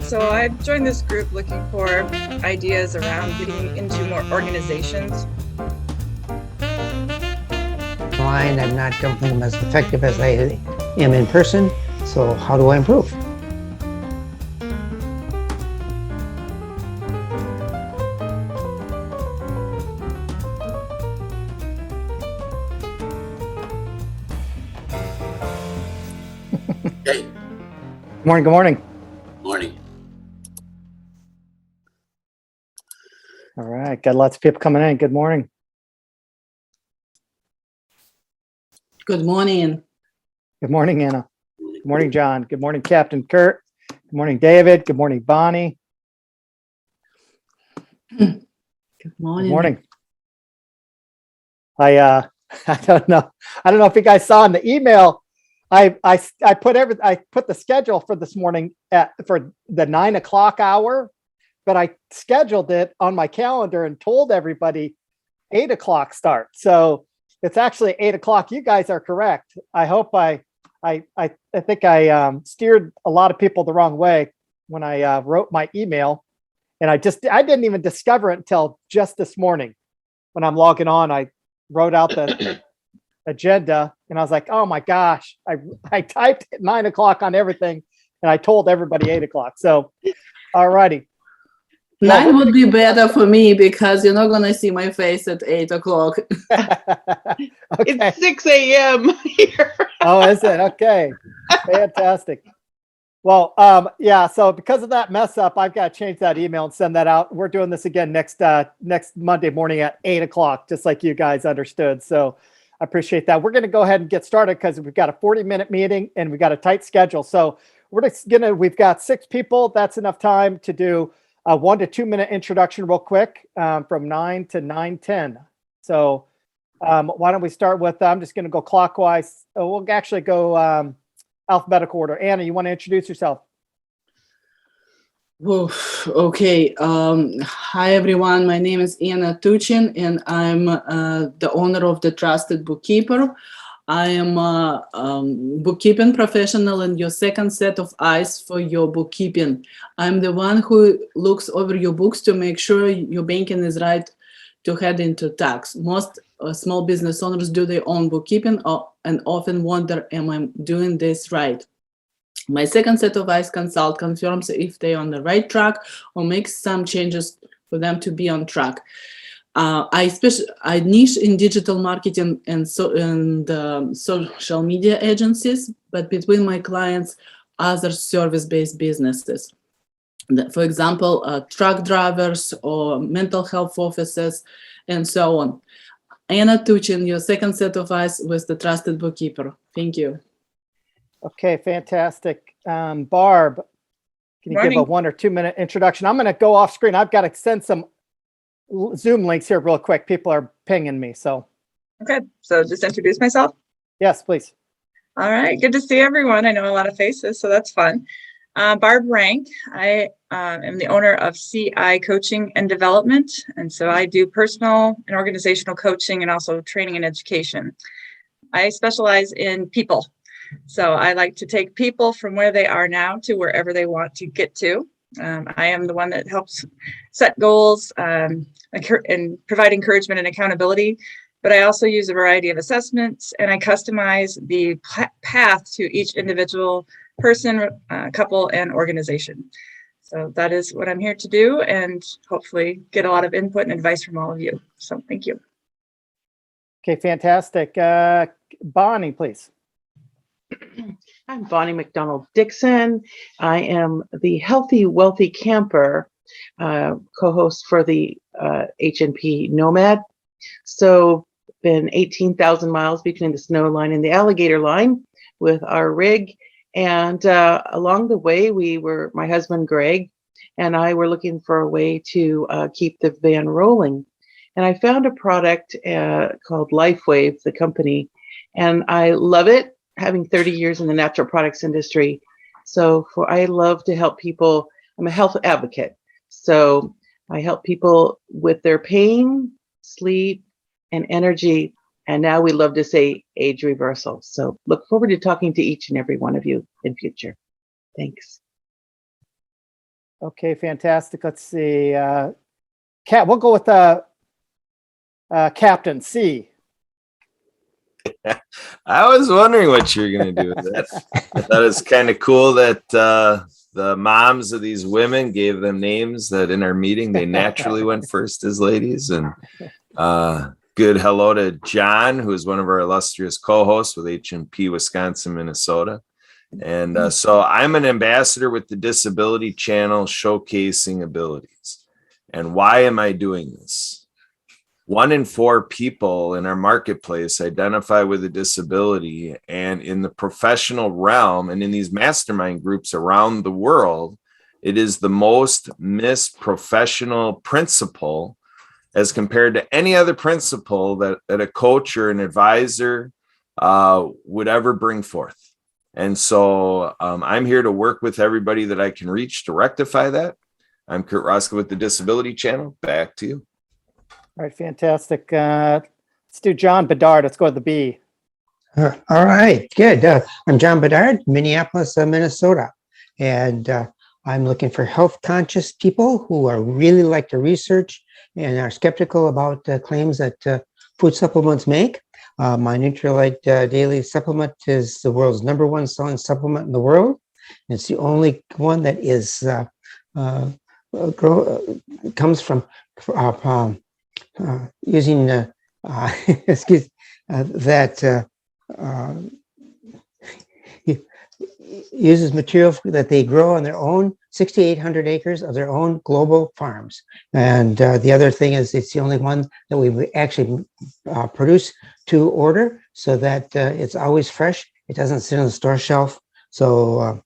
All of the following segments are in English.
So I've joined this group looking for ideas around getting into more organizations. Online, I'm not, don't think I'm as effective as I am in person. So how do I improve? Hey, Good morning. Good morning. morning. All right. Got lots of people coming in. Good morning. Good morning. Good morning, Anna. Good morning, John. Good morning, Captain Kurt. Good morning, David. Good morning, Bonnie. Good morning. Good morning. I don't know. I don't know if you guys saw in the email. I put the schedule for this morning for the 9 o'clock hour, but I scheduled it on my calendar and told everybody 8 o'clock start. So it's actually 8 o'clock. You guys are correct. I hope I think I steered a lot of people the wrong way when I wrote my email, and I didn't even discover it until just this morning when I'm logging on. I wrote out the agenda and I was like, oh my gosh, I typed 9 o'clock on everything and I told everybody 8 o'clock. So, all righty. 9 would be better for me because you're not going to see my face at 8 o'clock. Okay. It's 6 a.m. here. Oh, is it? Okay. Fantastic. Well, yeah, so because of that mess up, I've got to change that email and send that out. We're doing this again next Monday morning at 8 o'clock, just like you guys understood. So I appreciate that. We're going to go ahead and get started because we've got a 40-minute meeting and we've got a tight schedule. So we've got 6 people. That's enough time to do a 1 to 2 minute introduction real quick from 9 to 9:10. So why don't we start with, I'm just going to go clockwise. We'll actually go alphabetical order. Anna, you want to introduce yourself? Oof, okay. Hi, everyone. My name is Anna Tuchin, and I'm the owner of the Trusted Bookkeeper. I am a bookkeeping professional and your second set of eyes for your bookkeeping. I'm the one who looks over your books to make sure your banking is right to head into tax. Most small business owners do their own bookkeeping and often wonder, am I doing this right? My second set of eyes consult confirms if they're on the right track or makes some changes for them to be on track. I niche in digital marketing and social media agencies, but between my clients, other service-based businesses. For example, truck drivers or mental health offices and so on. Anna Tuchin, your second set of eyes with the Trusted Bookkeeper. Thank you. Okay, fantastic. Barb, can you give a 1 or 2 minute introduction? I'm going to go off screen. I've got to send some Zoom links here real quick. People are pinging me. So. Okay, so just introduce myself. Yes, please. All right, good to see everyone. I know a lot of faces, so that's fun. Barb Ranck. I am the owner of CI Coaching and Development. And so I do personal and organizational coaching and also training and education. I specialize in people. So I like to take people from where they are now to wherever they want to get to. I am the one that helps set goals and provide encouragement and accountability. But I also use a variety of assessments and I customize the path to each individual person, couple, and organization. So that is what I'm here to do and hopefully get a lot of input and advice from all of you. So thank you. Okay, fantastic. Bonnie, please. I'm Bonnie McDonald Dixon. I am the Healthy Wealthy Camper co-host for the HNP Nomad. So been 18,000 miles between the snow line and the alligator line with our rig. And along the way, my husband Greg and I were looking for a way to keep the van rolling. And I found a product called LifeWave, the company, and I love it, having 30 years in the natural products industry. So I love to help people. I'm a health advocate. So I help people with their pain, sleep, and energy. And now we love to say age reversal. So look forward to talking to each and every one of you in future. Thanks. Okay, fantastic. Let's see. We'll go with Captain C. I was wondering what you were going to do with that. I thought it was kind of cool that the moms of these women gave them names that in our meeting they naturally went first as ladies. And good hello to John, who is one of our illustrious co-hosts with H&P Wisconsin, Minnesota. And so I'm an ambassador with the Disability Channel showcasing abilities. And why am I doing this? 1 in 4 people in our marketplace identify with a disability, and in the professional realm and in these mastermind groups around the world, it is the most missed professional principle as compared to any other principle that a coach or an advisor would ever bring forth. And so I'm here to work with everybody that I can reach to rectify that. I'm Kurt Roskopf with the Disability Channel. Back to you. All right, fantastic. Let's do John Bedard. Let's go with the B. All right, good. I'm John Bedard, Minneapolis, Minnesota. And I'm looking for health conscious people who are really like to research and are skeptical about claims that food supplements make. My Nutrilite daily supplement is the world's #1 selling supplement in the world. It's the only one that is comes from using uses material that they grow on their own 6,800 acres of their own global farms. And the other thing is it's the only one that we actually produce to order, so that it's always fresh. It doesn't sit on the store shelf. So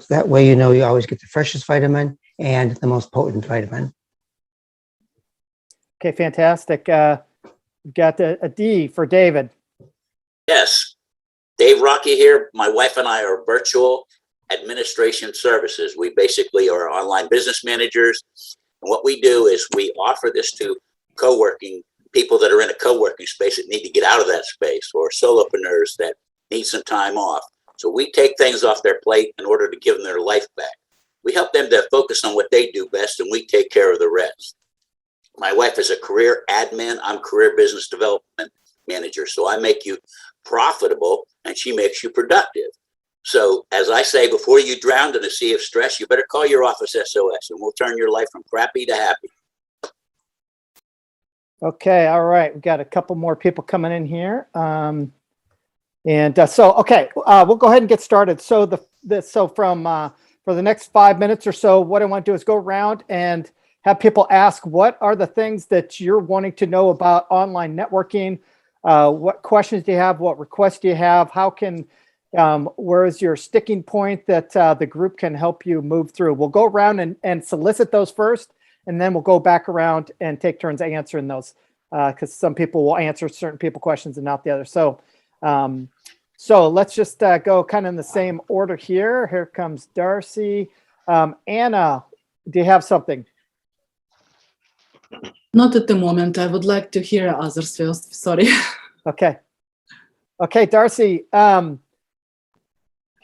that way, you always get the freshest vitamin and the most potent vitamin. Okay, fantastic. We've got a D for David. Yes, Dave Rockey here. My wife and I are virtual administration services. We basically are online business managers. And what we do is we offer this to co-working people that are in a co-working space that need to get out of that space, or solopreneurs that need some time off. So we take things off their plate in order to give them their life back. We help them to focus on what they do best, and we take care of the rest. My wife is a career admin. I'm career business development manager. So I make you profitable and she makes you productive. So as I say, before you drown in a sea of stress, you better call your office S.O.S. and we'll turn your life from crappy to happy. Okay, all right. We've got a couple more people coming in here. We'll go ahead and get started. So for the next 5 minutes or so, what I want to do is go around and have people ask, what are the things that you're wanting to know about online networking? What questions do you have? What requests do you have? Where is your sticking point that the group can help you move through? We'll go around and solicit those first, and then we'll go back around and take turns answering those, because some people will answer certain people questions and not the other. So let's just go kind of in the same order here. Here comes Darcy. Anna, do you have something? Not at the moment. I would like to hear others first. Sorry. Okay, Darcy. You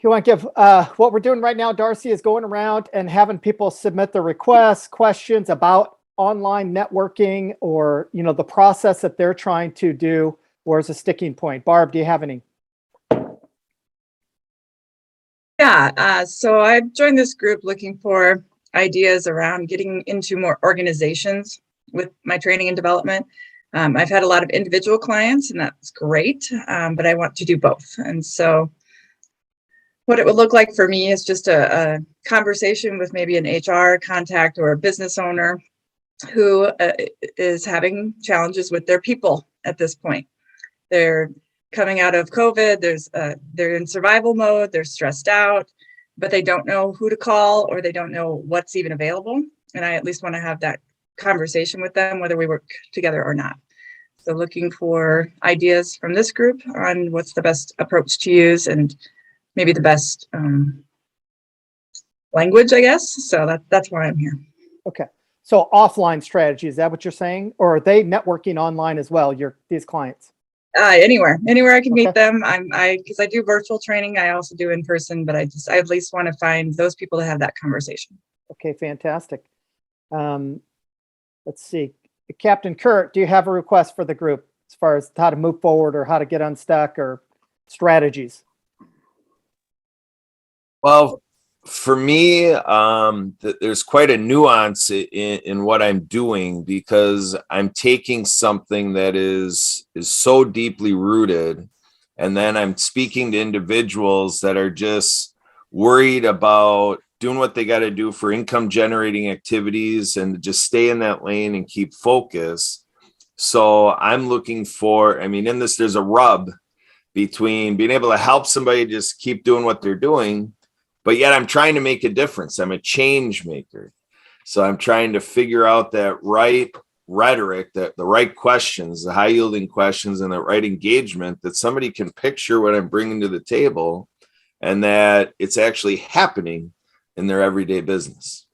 want to give what we're doing right now? Darcy is going around and having people submit their requests, questions about online networking, or the process that they're trying to do. Where's a sticking point? Barb, do you have any? Yeah, so I joined this group looking for ideas around getting into more organizations with my training and development. I've had a lot of individual clients, and that's great, but I want to do both. And so what it would look like for me is just a conversation with maybe an HR contact or a business owner who is having challenges with their people at this point. They're coming out of COVID, they're in survival mode, they're stressed out, but they don't know who to call, or they don't know what's even available. And I at least want to have that conversation with them, whether we work together or not. So looking for ideas from this group on what's the best approach to use and maybe the best language, I guess. So that's why I'm here. Okay. So offline strategy, is that what you're saying? Or are they networking online as well, these clients? Anywhere I can meet them. Because I do virtual training. I also do in person, but I at least want to find those people to have that conversation. Okay, fantastic. Let's see. Captain Kurt, do you have a request for the group as far as how to move forward or how to get unstuck or strategies? Well, for me, there's quite a nuance in what I'm doing, because I'm taking something that is so deeply rooted, and then I'm speaking to individuals that are just worried about doing what they got to do for income generating activities and just stay in that lane and keep focus. So I'm looking for, I mean, in this, there's a rub between being able to help somebody just keep doing what they're doing, but yet I'm trying to make a difference. I'm a change maker. So I'm trying to figure out that right rhetoric, that the right questions, the high yielding questions, and the right engagement that somebody can picture what I'm bringing to the table, and that it's actually happening in their everyday business.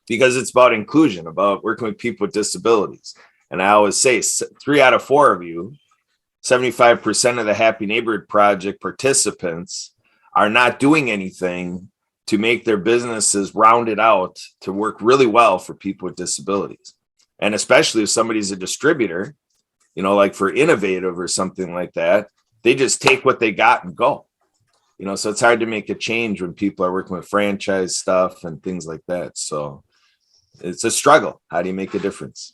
Because it's about inclusion, about working with people with disabilities. And I always say 3 out of 4 of you, 75% of the Happy Neighborhood Project participants, are not doing anything to make their businesses rounded out to work really well for people with disabilities. And especially if somebody's a distributor, you know, like for Innovative or something like that, they just take what they got and go. You know, so it's hard to make a change when people are working with franchise stuff and things like that. So it's a struggle. How do you make a difference?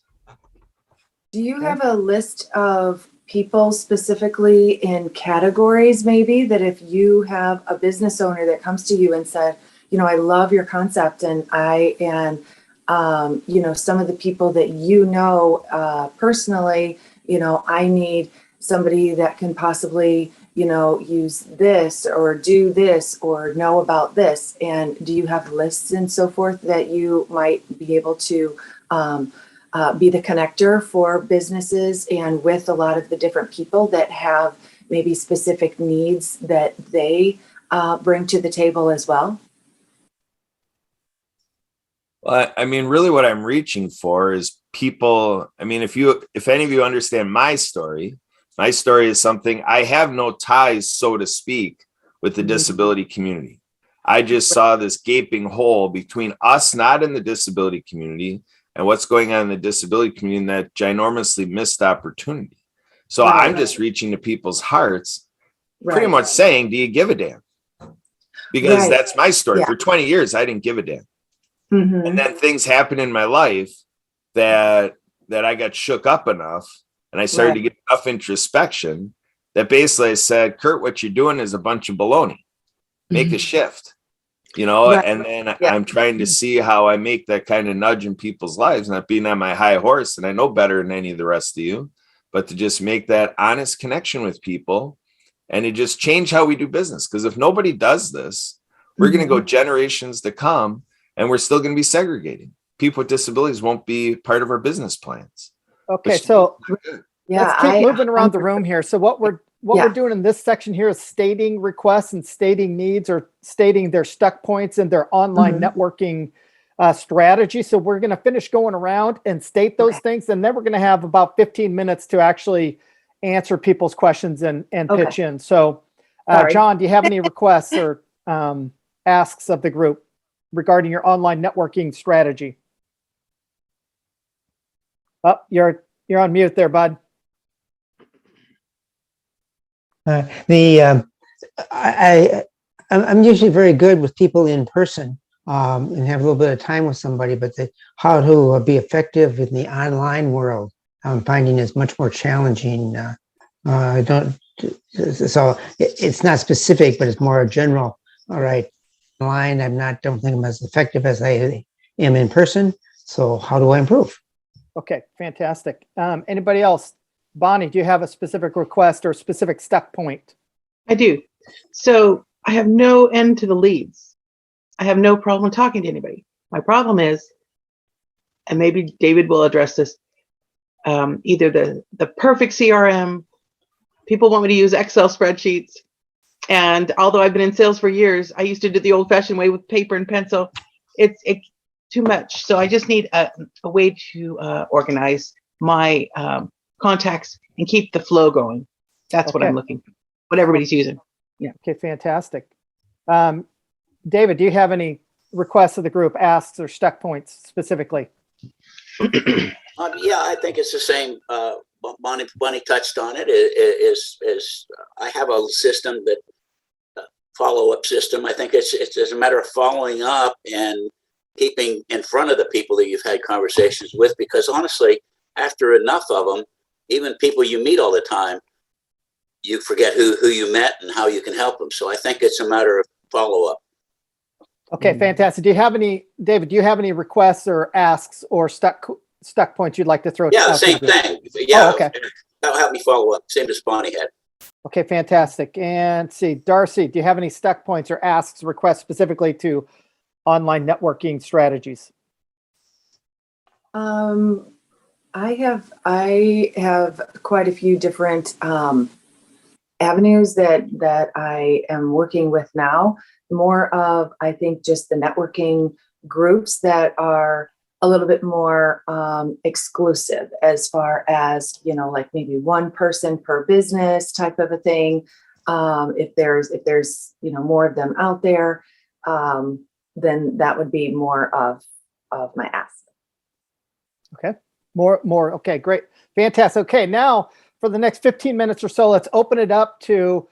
Do you have a list of people specifically in categories, maybe, that if you have a business owner that comes to you and said, you know, I love your concept, and you know, some of the people that you know personally, you know, I need somebody that can possibly, you know, use this or do this or know about this. And do you have lists and so forth that you might be able to be the connector for businesses and with a lot of the different people that have maybe specific needs that they bring to the table as well? Well, I mean, really what I'm reaching for is people. I mean, if any of you understand my story is something, I have no ties, so to speak, with the disability community. I just saw this gaping hole between us not in the disability community and what's going on in the disability community, that ginormously missed opportunity. So Right. I'm just reaching to people's hearts, Right. pretty much saying, do you give a damn? Because Right. that's my story. Yeah. For 20 years, I didn't give a damn. Mhm. And then things happened in my life that I got shook up enough, and I started to get enough introspection that basically I said, Kurt, what you're doing is a bunch of baloney. Make a shift. You know, Right. and then Yeah. I'm trying to see how I make that kind of nudge in people's lives, not being on my high horse, and I know better than any of the rest of you, but to just make that honest connection with people and to just change how we do business. Because if nobody does this, we're going to go generations to come, and we're still going to be segregated. People with disabilities won't be part of our business plans. Okay, so Yeah, let's keep moving around the room here. So what we're doing in this section here is stating requests and stating needs, or stating their stuck points in their online networking strategy. So we're going to finish going around and state those things, and then we're going to have about 15 minutes to actually answer people's questions and pitch in. So John, do you have any requests or asks of the group regarding your online networking strategy? Oh, you're on mute there, bud. I'm usually very good with people in person and have a little bit of time with somebody, but how to be effective in the online world, I'm finding is much more challenging. So it's not specific, but it's more general. All right, online, don't think I'm as effective as I am in person. So how do I improve? Okay, fantastic. Anybody else? Bonnie, do you have a specific request or specific stuck point? I do. So I have no end to the leads. I have no problem talking to anybody. My problem is, and maybe David will address this, either the perfect CRM, people want me to use Excel spreadsheets. And although I've been in sales for years, I used to do the old fashioned way with paper and pencil. It's too much. So I just need a way to organize my contacts and keep the flow going. That's what I'm looking for, what everybody's using. Yeah. Okay, fantastic. David, do you have any requests of the group, asks or stuck points specifically? Yeah, I think it's the same. Bonnie touched on it. Is I have a system that follow-up system. I think it's a matter of following up and keeping in front of the people that you've had conversations with, because honestly, after enough of them, even people you meet all the time, you forget who you met and how you can help them. So I think it's a matter of follow-up. Okay, fantastic. Do you have any, David, do you have any requests or asks or stuck points you'd like to throw? Yeah, out same to the group? thing. Yeah, Oh, okay. That'll help me follow up. Same as Bonnie had. Okay, fantastic. And see, Darcy, do you have any stuck points or asks, requests specifically to online networking strategies? I have quite a few different avenues that I am working with now. More of, I think, just the networking groups that are a little bit more exclusive, as far as, you know, like maybe one person per business type of a thing. If there's, you know, more of them out there, then that would be more of my ask. Okay, more. Okay, great. Fantastic. Okay, now for the next 15 minutes or so, let's open it up to,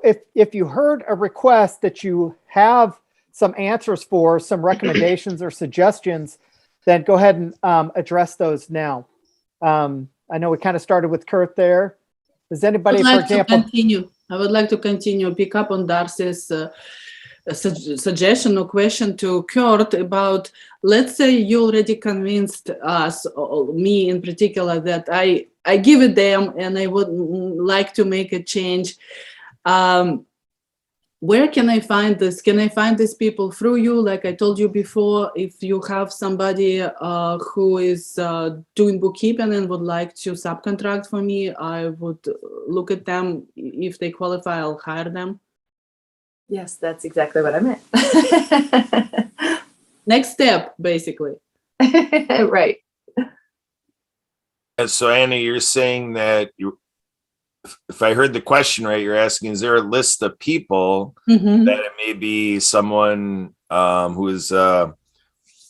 if you heard a request that you have some answers for, some recommendations or suggestions, then go ahead and address those now. I know we kind of started with Kurt there. Does anybody, for example, I would like to continue, pick up on Darcy's suggestion or question to Kurt about, let's say you already convinced us, or me in particular, that I give it them and I would like to make a change. Where can I find this? Can I find these people through you? Like I told you before, if you have somebody who is doing bookkeeping and would like to subcontract for me, I would look at them. If they qualify, I'll hire them. Yes, that's exactly what I meant. Next step, basically. Right. And so Anna, you're saying that if I heard the question right, you're asking, is there a list of people that it may be someone who is a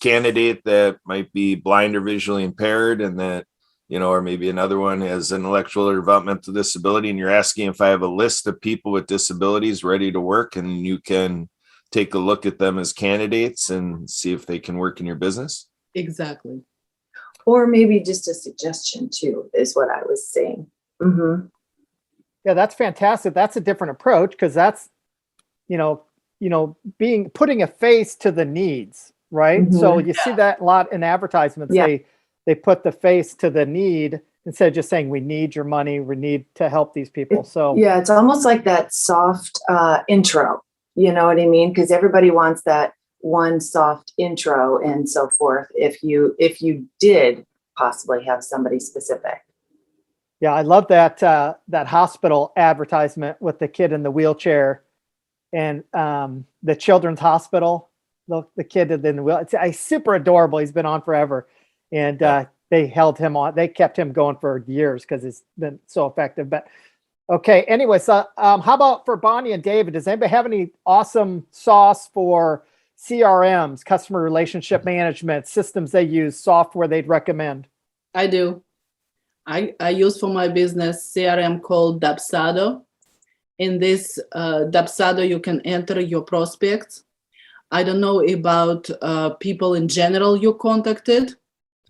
candidate that might be blind or visually impaired, and that, you know, or maybe another one has intellectual or developmental disability, and you're asking if I have a list of people with disabilities ready to work, and you can take a look at them as candidates and see if they can work in your business? Exactly. Or maybe just a suggestion too, is what I was saying. Mm-hmm. Yeah, that's fantastic. That's a different approach, because that's, putting a face to the needs, right? Mm-hmm. So you see that a lot in advertisements. Yeah. They put the face to the need instead of just saying, we need your money, we need to help these people. So yeah, it's almost like that soft intro, you know what I mean? Because everybody wants that one soft intro and so forth. If you did possibly have somebody specific. yeah, I love that that hospital advertisement with the kid in the wheelchair, and the children's hospital, the kid in the wheel. It's super adorable. He's been on forever, and they held him on. They kept him going for years because it's been so effective. But okay, anyway, so how about for Bonnie and David? Does anybody have any awesome sauce for CRMs, customer relationship management systems they use, software they'd recommend? I do. I use for my business CRM called Dapsado. In this Dapsado, you can enter your prospects. I don't know about people in general you contacted.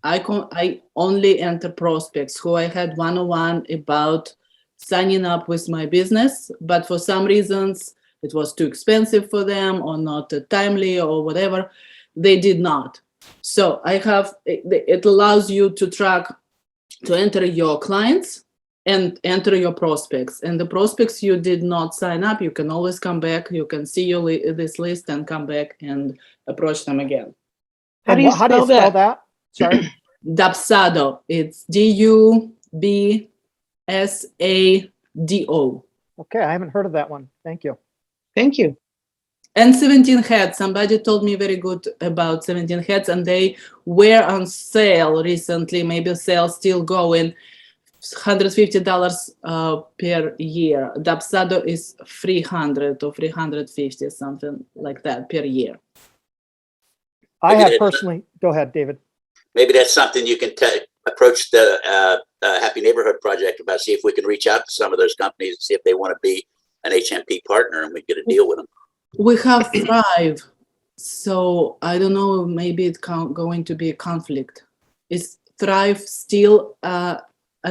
I only enter prospects who I had one-on-one about signing up with my business, but for some reasons it was too expensive for them or not timely or whatever. They did not. So I have, it allows you to track, to enter your clients and enter your prospects. And the prospects you did not sign up, you can always come back. You can see this list and come back and approach them again. How do you spell that? Sorry. Dapsado. It's DUBSADO. Okay, I haven't heard of that one. Thank you. Thank you. And 17 Heads. Somebody told me very good about 17 Heads, and they were on sale recently. Maybe sales still going. $150 per year. Dapsado is $300 or $350, something like that per year. I Maybe have that- personally, go ahead, David. Maybe that's something you can approach the Happy Neighborhood Project about, see if we can reach out to some of those companies and see if they want to be an HMP partner and we get a deal with them. We have Thrive, so I don't know, maybe it's going to be a conflict. Is Thrive still a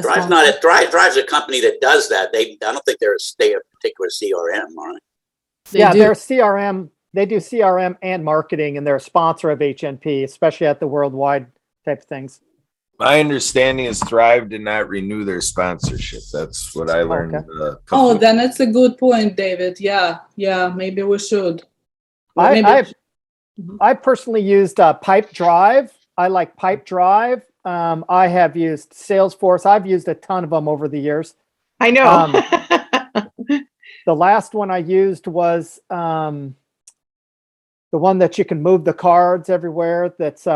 Thrive's not a Thrive's a company that does that. I don't think they're a particular CRM, are they? Yeah, they're CRM. They do CRM and marketing, and they're a sponsor of HNP, especially at the worldwide type of things. My understanding is Thrive did not renew their sponsorship. That's what I learned. Okay. Oh, then that's a good point, David. Yeah, maybe we should. I personally used Pipe Drive. I like Pipe Drive. I have used Salesforce. I've used a ton of them over the years. I know. The last one I used was the one that you can move the cards everywhere. That's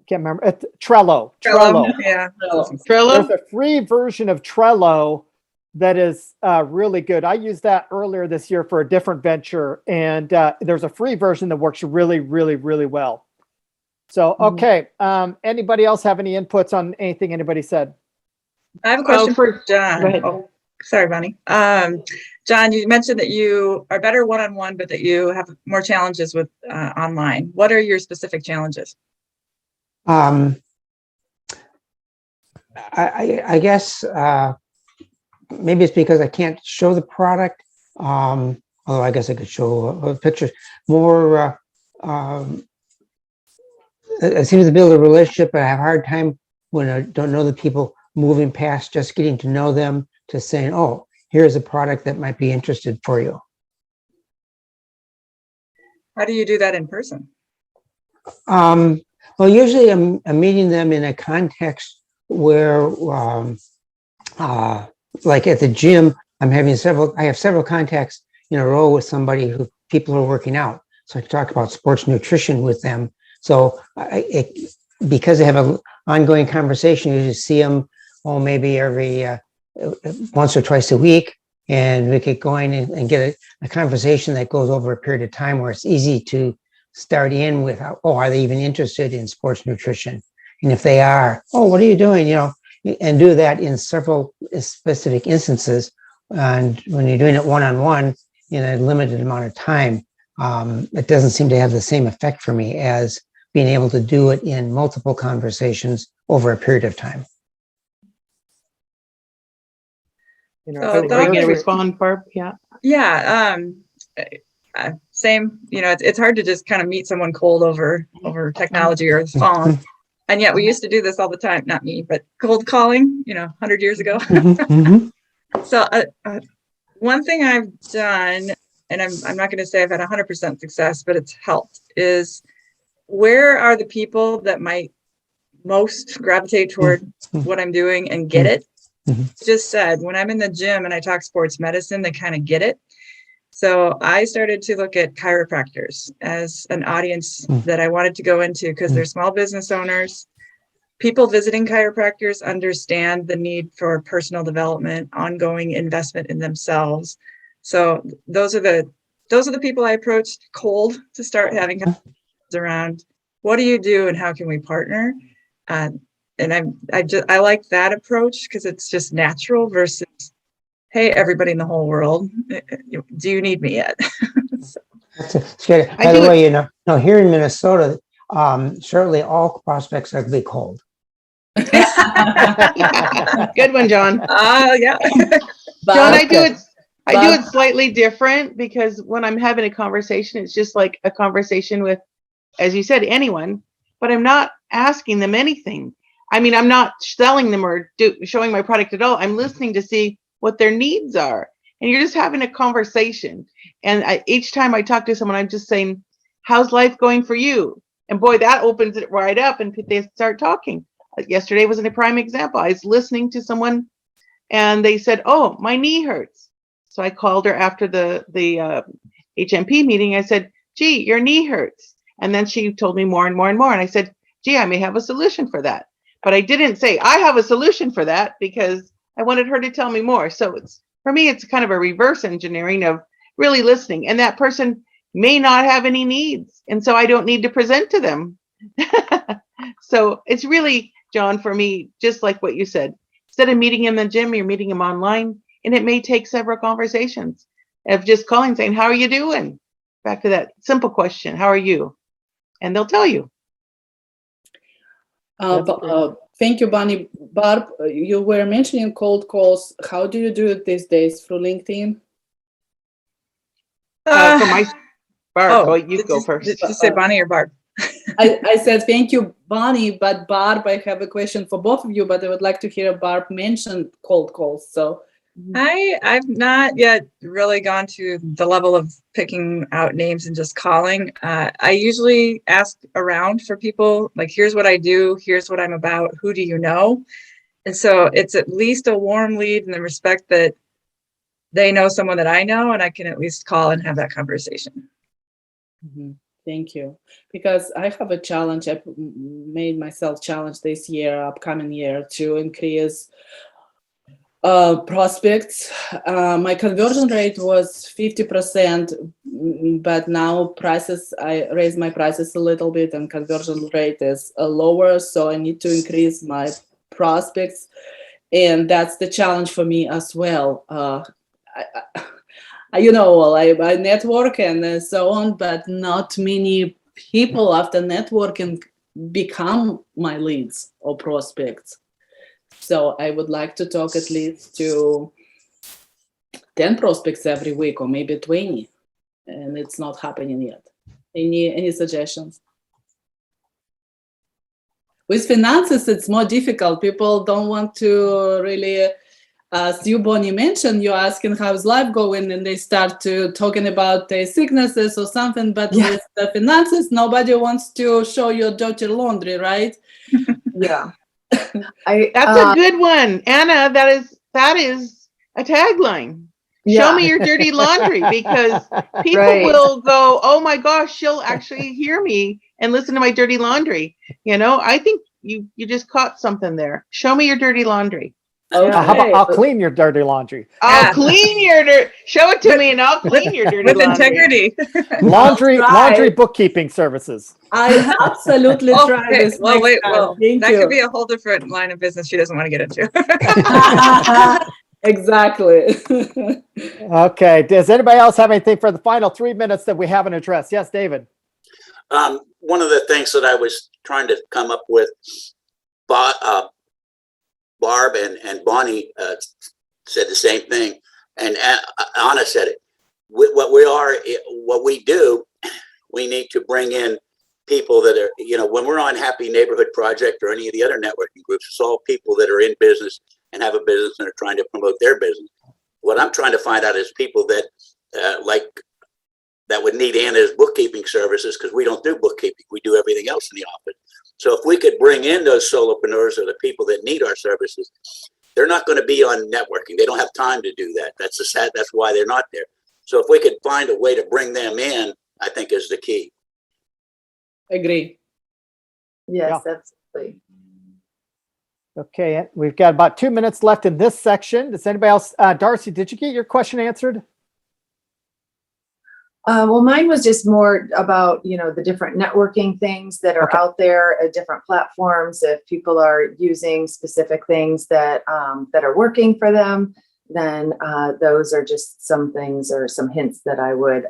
can't remember. It's Trello. Yeah. Trello? There's a free version of Trello that is really good. I used that earlier this year for a different venture, and there's a free version that works really, really, really well. So, okay. Anybody else have any inputs on anything anybody said? I have a question for Go John. ahead. Oh, sorry, Bonnie. John, you mentioned that you are better one-on-one, but that you have more challenges with online. What are your specific challenges? I guess maybe it's because I can't show the product. Although I guess I could show pictures more. I seem to build a relationship, but I have a hard time when I don't know the people, moving past just getting to know them to saying, oh, here's a product that might be interested for you. How do you do that in person? Well, usually I'm meeting them in a context where, like at the gym, I have several contacts in a row with somebody who people are working out. So I talk about sports nutrition with them. So because they have an ongoing conversation, you just see them, maybe every once or twice a week, and we get going and get a conversation that goes over a period of time where it's easy to start in with, are they even interested in sports nutrition? And if they are, what are you doing? And do that in several specific instances. And when you're doing it one-on-one in a limited amount of time, it doesn't seem to have the same effect for me as being able to do it in multiple conversations over a period of time. Are you going to respond, Barb? Yeah. Yeah. Same. It's hard to just kind of meet someone cold over technology or the phone. And yet we used to do this all the time. Not me, but cold calling, 100 years ago. So one thing I've done, and I'm not going to say I've had 100% success, but it's helped, is where are the people that might most gravitate toward what I'm doing and get it? Just said, when I'm in the gym and I talk sports medicine, they kind of get it. So I started to look at chiropractors as an audience that I wanted to go into because they're small business owners. People visiting chiropractors understand the need for personal development, ongoing investment in themselves. So those are the people I approached cold to start having conversations around what do you do and how can we partner? And I like that approach because it's just natural versus, hey, everybody in the whole world, do you need me yet? So. That's good. By the way, here in Minnesota, certainly all prospects are be cold. Good one, John. Yeah. John, I do it slightly different because when I'm having a conversation, it's just like a conversation with, as you said, anyone, but I'm not asking them anything. I mean, I'm not selling them or showing my product at all. I'm listening to see what their needs are. And you're just having a conversation. And each time I talk to someone, I'm just saying, how's life going for you? And boy, that opens it right up and they start talking. Yesterday was a prime example. I was listening to someone and they said, oh, my knee hurts. So I called her after the HMP meeting. I said, gee, your knee hurts. And then she told me more and more and more. And I said, gee, I may have a solution for that. But I didn't say I have a solution for that because I wanted her to tell me more. So for me, it's kind of a reverse engineering of really listening. And that person may not have any needs. And so I don't need to present to them. So it's really, John, for me, just like what you said, instead of meeting him in the gym, you're meeting him online, and it may take several conversations of just calling, saying, how are you doing? Back to that simple question, how are you? And they'll tell you. Thank you, Bonnie. Barb, you were mentioning cold calls. How do you do it these days? Through LinkedIn? For my Barb, Oh, you go first. Did you say Bonnie or Barb? I said thank you, Bonnie, but Barb, I have a question for both of you, but I would like to hear Barb mention cold calls. So I've not yet really gone to the level of picking out names and just calling. I usually ask around for people, like, here's what I do, here's what I'm about, who do you know? And so it's at least a warm lead in the respect that they know someone that I know, and I can at least call and have that conversation. Thank you. Because I have a challenge. I made myself challenge this year, upcoming year, to increase prospects. My conversion rate was 50%, but now I raised my prices a little bit and conversion rate is lower. So I need to increase my prospects. And that's the challenge for me as well. I network and so on, but not many people after networking become my leads or prospects. So I would like to talk at least to 10 prospects every week, or maybe 20, and it's not happening yet. Any suggestions? With finances, it's more difficult. People don't want to really, as you, Bonnie, mentioned, you're asking how's life going, and they start to talking about their sicknesses or something, but with the finances, nobody wants to show your dirty laundry, right? Yeah. That's a good one, Anna. That is a tagline. Show me your dirty laundry, because people will go, oh my gosh, she'll actually hear me and listen to my dirty laundry. I think you just caught something there. Show me your dirty laundry. Okay. How about I'll clean your dirty laundry? I'll clean your dirt. Show it to me and I'll clean your dirty with laundry. integrity. Laundry bookkeeping services. I absolutely try this. Well, wait, Thank that you. could be a whole different line of business she doesn't want to get into. Exactly. Okay. Does anybody else have anything for the final 3 minutes that we haven't addressed? Yes, David. One of the things that I was trying to come up with, Barb and Bonnie said the same thing, and Anna said it. What we do, we need to bring in people that are, when we're on Happy Neighborhood Project or any of the other networking groups, it's all people that are in business and have a business and are trying to promote their business. What I'm trying to find out is people that that would need Anna's bookkeeping services, because we don't do bookkeeping. We do everything else in the office. So if we could bring in those solopreneurs or the people that need our services, they're not going to be on networking. They don't have time to do that. That's why they're not there. So if we could find a way to bring them in, I think is the key. Agree. Yes, absolutely. Okay. We've got about 2 minutes left in this section. Does anybody else? Darcy, did you get your question answered? Well, mine was just more about, the different networking things that are out there at different platforms. If people are using specific things that are working for them, then those are just some things or some hints that I would,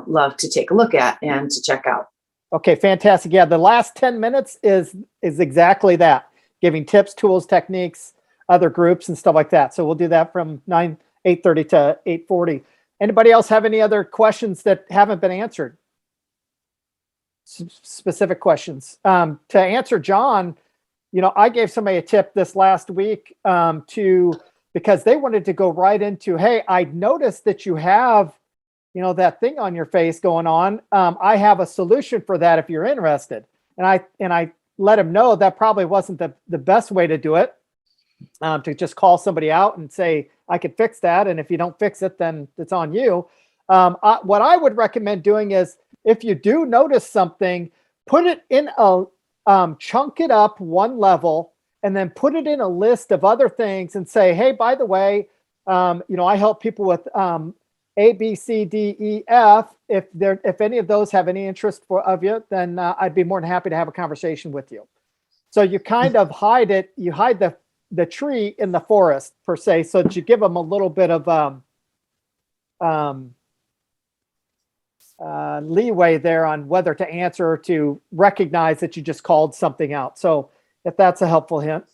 love to take a look at and to check out. Okay, fantastic. Yeah, the last 10 minutes is exactly that, giving tips, tools, techniques, other groups and stuff like that. So we'll do that from 8:30 to 8:40. Anybody else have any other questions that haven't been answered? Specific questions. To answer John, I gave somebody a tip this last week because they wanted to go right into, hey, I noticed that you have, that thing on your face going on. I have a solution for that if you're interested. And I let him know that probably wasn't the best way to do it, to just call somebody out and say, I could fix that. And if you don't fix it, then it's on you. What I would recommend doing is, if you do notice something, put it in chunk it up one level and then put it in a list of other things and say, hey, by the way, I help people with A, B, C, D, E, F. If any of those have any interest of you, then I'd be more than happy to have a conversation with you. So you kind of hide it. You hide the tree in the forest per se, so that you give them a little bit of leeway there on whether to answer or to recognize that you just called something out. So if that's a helpful hint.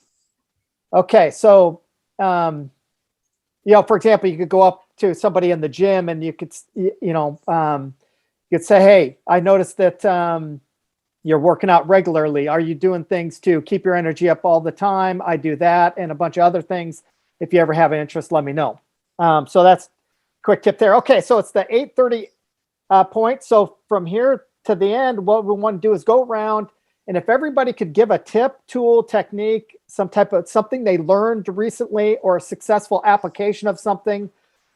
Okay, so for example, you could go up to somebody in the gym and you could you could say, hey, I noticed that you're working out regularly. Are you doing things to keep your energy up all the time? I do that and a bunch of other things. If you ever have an interest, let me know. So that's a quick tip there. Okay, so it's the 8:30 point. So from here to the end, what we want to do is go around, and if everybody could give a tip, tool, technique, some type of something they learned recently, or a successful application of something,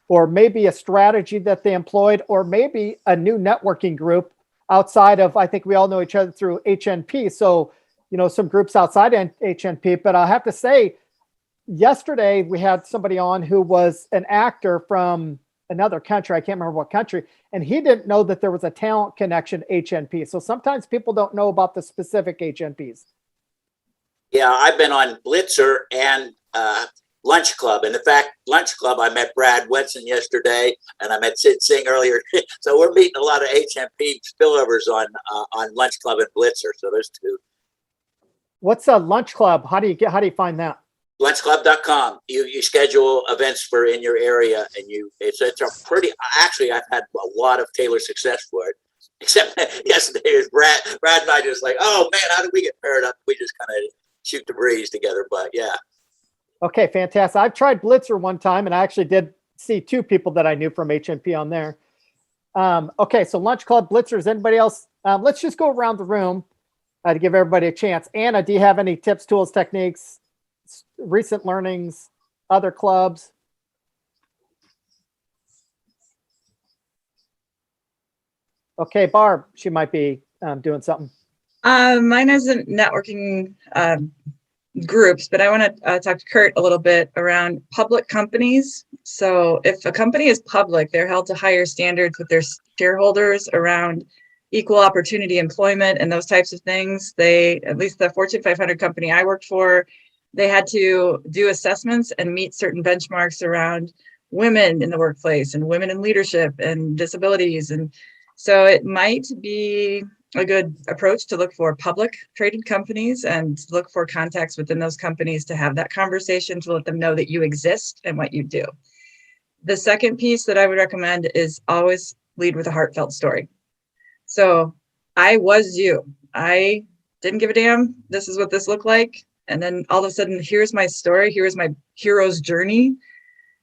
or maybe a strategy that they employed, or maybe a new networking group outside of, I think we all know each other through HNP. So, some groups outside HNP, but I'll have to say, yesterday we had somebody on who was an actor from another country. I can't remember what country. And he didn't know that there was a talent connection HNP. So sometimes people don't know about the specific HNPs. Yeah, I've been on Blitzer and Lunch Club. And in fact, Lunch Club, I met Brad Wenson yesterday, and I met Sid Singh earlier. So we're meeting a lot of HMP spillovers on Lunch Club and Blitzer. So there's two. What's a Lunch Club? How do you find that? Lunchclub.com. You schedule events for in your area, and it's a pretty. Actually, I've had a lot of Taylor success for it. Except yesterday, is Brad and I just like, oh man, how did we get paired up? We just kind of shoot the breeze together. But yeah. Okay, fantastic. I've tried Blitzer one time, and I actually did see two people that I knew from HNP on there. Okay, so Lunch Club, Blitzer. Is anybody else? Let's just go around the room to give everybody a chance. Anna, do you have any tips, tools, techniques, recent learnings, other clubs? Okay, Barb, she might be doing something. Mine isn't networking groups, but I want to talk to Kurt a little bit around public companies. So if a company is public, they're held to higher standards with their shareholders around equal opportunity employment and those types of things. At least the Fortune 500 company I worked for, they had to do assessments and meet certain benchmarks around women in the workplace and women in leadership and disabilities. And so it might be a good approach to look for public traded companies and look for contacts within those companies to have that conversation, to let them know that you exist and what you do. The second piece that I would recommend is always lead with a heartfelt story. So I was you. I didn't give a damn. This is what this looked like. And then all of a sudden, here's my story. Here's my hero's journey.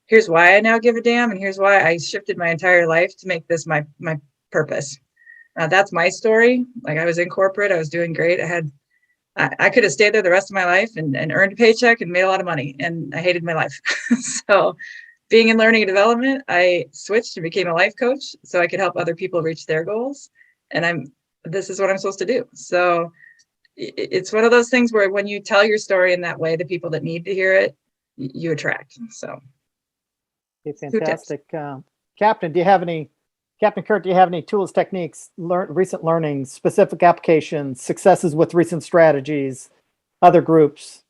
Here's why I now give a damn. And here's why I shifted my entire life to make this my purpose. That's my story. Like, I was in corporate. I was doing great. I could have stayed there the rest of my life and earned a paycheck and made a lot of money. And I hated my life. So being in learning and development, I switched and became a life coach so I could help other people reach their goals. And this is what I'm supposed to do. So it's one of those things where when you tell your story in that way, the people that need to hear it, you attract. So okay, fantastic. Captain Kurt, do you have any tools, techniques, recent learnings, specific applications, successes with recent strategies, other groups?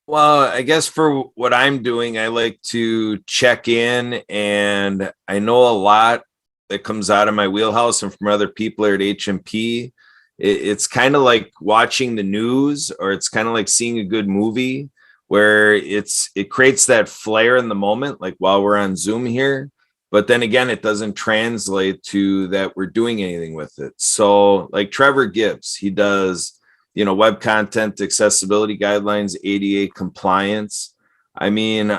Well, I guess for what I'm doing, I like to check in, and I know a lot that comes out of my wheelhouse and from other people at HMP. It's kind of like watching the news, or it's kind of like seeing a good movie where it creates that flair in the moment, like while we're on Zoom here. But then again, it doesn't translate to that we're doing anything with it. So like Trevor Gibbs, he does, web content, accessibility guidelines, ADA compliance. I mean,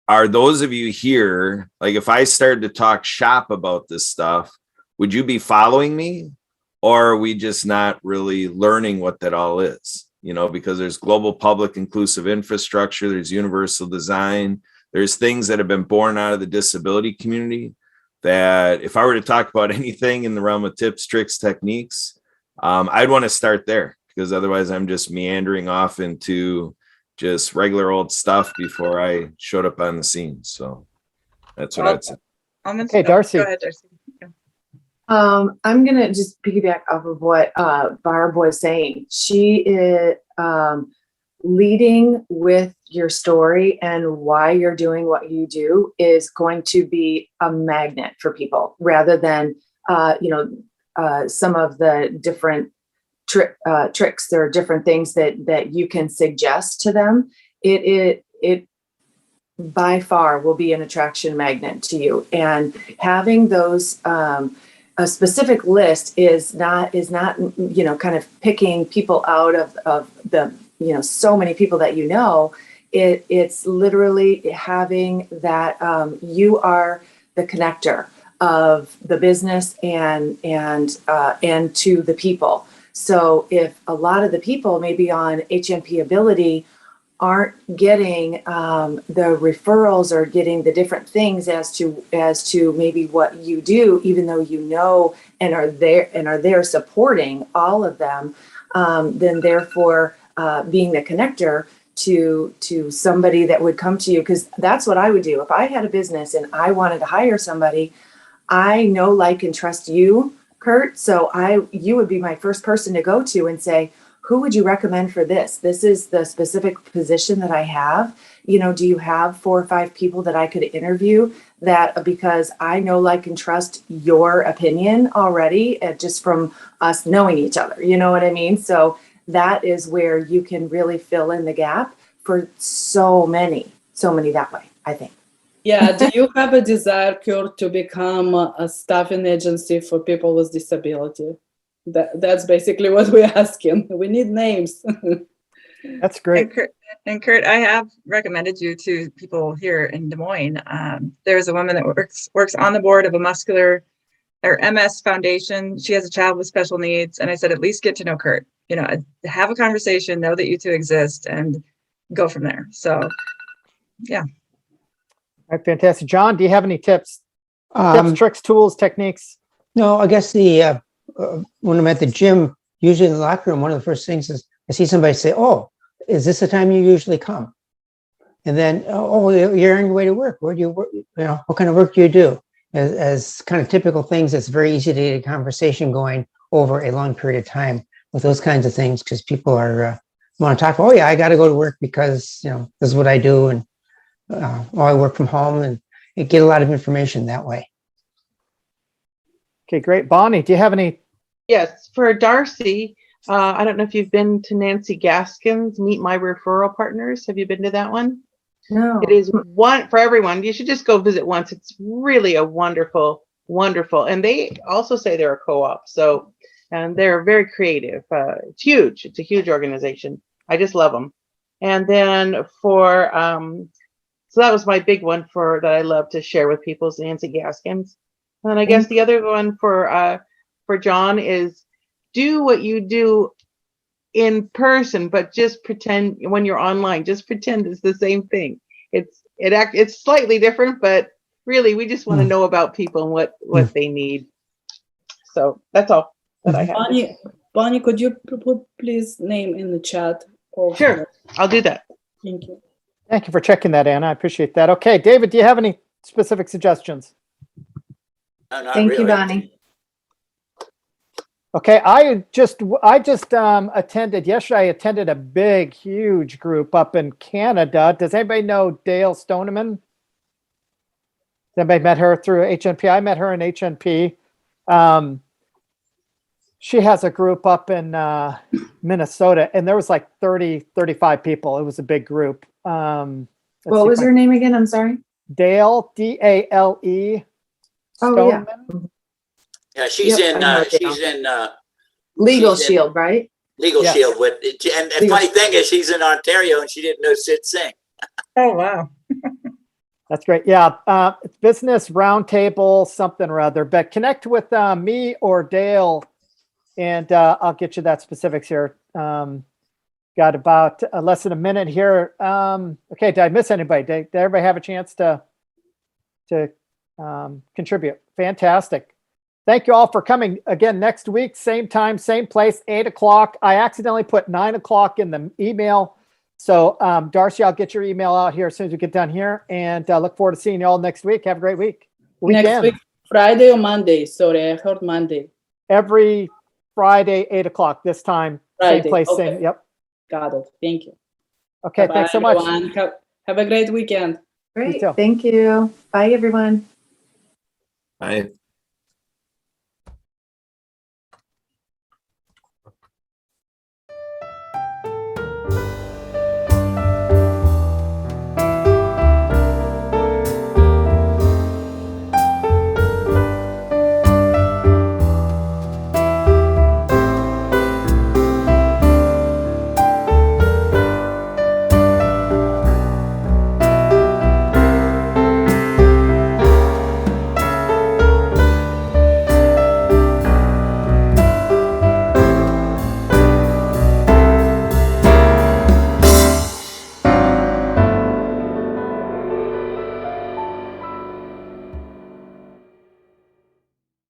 are those of you here, like if I started to talk shop about this stuff, would you be following me? Or are we just not really learning what that all is? Because there's global public inclusive infrastructure, there's universal design, there's things that have been born out of the disability community that if I were to talk about anything in the realm of tips, tricks, techniques, I'd want to start there, because otherwise I'm just meandering off into just regular old stuff before I showed up on the scene. So That's what I'd say. Okay, Darcy. Go ahead, Darcy. Yeah. I'm gonna just piggyback off of what Barb was saying. She is leading with your story and why you're doing what you do is going to be a magnet for people rather than some of the different tricks. There are different things that you can suggest to them. It by far will be an attraction magnet to you, and having those a specific list is not kind of picking people out of the so many people that it's literally having that you are the connector of the business and to the people. So if a lot of the people maybe on HMP Ability aren't getting the referrals or getting the different things as to maybe what you do, even though and are there supporting all of them, then therefore being the connector to somebody that would come to you, because that's what I would do if I had a business and I wanted to hire somebody. I know, like, and trust you, Kurt. So you would be my first person to go to and say, who would you recommend for this? This is the specific position that I have. Do you have 4 or 5 people that I could interview because I know, like, and trust your opinion already, just from us knowing each other. You know what I mean? So that is where you can really fill in the gap for so many that way, I think. Yeah. Do you have a desire, Kurt, to become a staffing agency for people with disability? That's basically what we're asking. We need names. That's great. And Kurt, I have recommended you to people here in Des Moines. There's a woman that works on the board of a muscular or MS foundation. She has a child with special needs. And I said, at least get to know Kurt, have a conversation, know that you two exist, and go from there. So, yeah. All right, fantastic. John, do you have any tips? Tips, tricks, tools, techniques? No, I guess when I'm at the gym, usually in the locker room, one of the first things is I see somebody say, "Oh, is this the time you usually come?" And then, "Oh, you're on your way to work. Where do you work? What kind of work do you do?" As kind of typical things, it's very easy to get a conversation going over a long period of time with those kinds of things, because people are want to talk. Oh yeah, I got to go to work because this is what I do, and I work from home, and you get a lot of information that way. Okay, great. Bonnie, do you have any? Yes, for Darcy, I don't know if you've been to Nancy Gaskin's Meet My Referral Partners. Have you been to that one? No. It is one for everyone. You should just go visit once. It's really a wonderful. And they also say they're a co-op. And they're very creative. It's huge. It's a huge organization. I just love them. And then so that was my big one that I love to share with people, is Nancy Gaskin's. And I guess the other one for John is do what you do in person, but just pretend when you're online, just pretend it's the same thing. It's slightly different, but really we just want to know about people and what they need. So that's all that I have. Bonnie, could you please name in the chat? Sure, I'll do that. Thank you. Thank you for checking that, Anna. I appreciate that. Okay, David, do you have any specific suggestions? No, not Thank really. you, Bonnie. Okay, I just attended yesterday. I attended a big, huge group up in Canada. Does anybody know Dale Stoneman? Has anybody met her through HNP? I met her in HNP. She has a group up in Minnesota, and there was like 30, 35 people. It was a big group. What was her name again? I'm sorry. Dale, D-A-L-E. Oh, yeah. Yeah, she's Yep, in Legal she's in- Shield, right? Legal Yes. Shield and funny thing is she's in Ontario and she didn't know Sid Singh. Oh, wow. That's great. Yeah. It's business roundtable, something or other, but connect with me or Dale and I'll get you that specifics here. Got about less than a minute here. Okay. Did I miss anybody? Did everybody have a chance to contribute? Fantastic. Thank you all for coming again next week. Same time, same place, 8 o'clock. I accidentally put 9 o'clock in the email. So Darcy, I'll get your email out here as soon as we get done here, and look forward to seeing you all next week. Have a great week. Next week, Friday or Monday? Sorry, I heard Monday. Every Friday, 8 o'clock this time. Friday, Same place, okay. same. Yep. Got it. Thank you. Okay. Bye-bye, Thanks so much. everyone. Have a great weekend. Great. too. Thank you. Bye, everyone. Bye.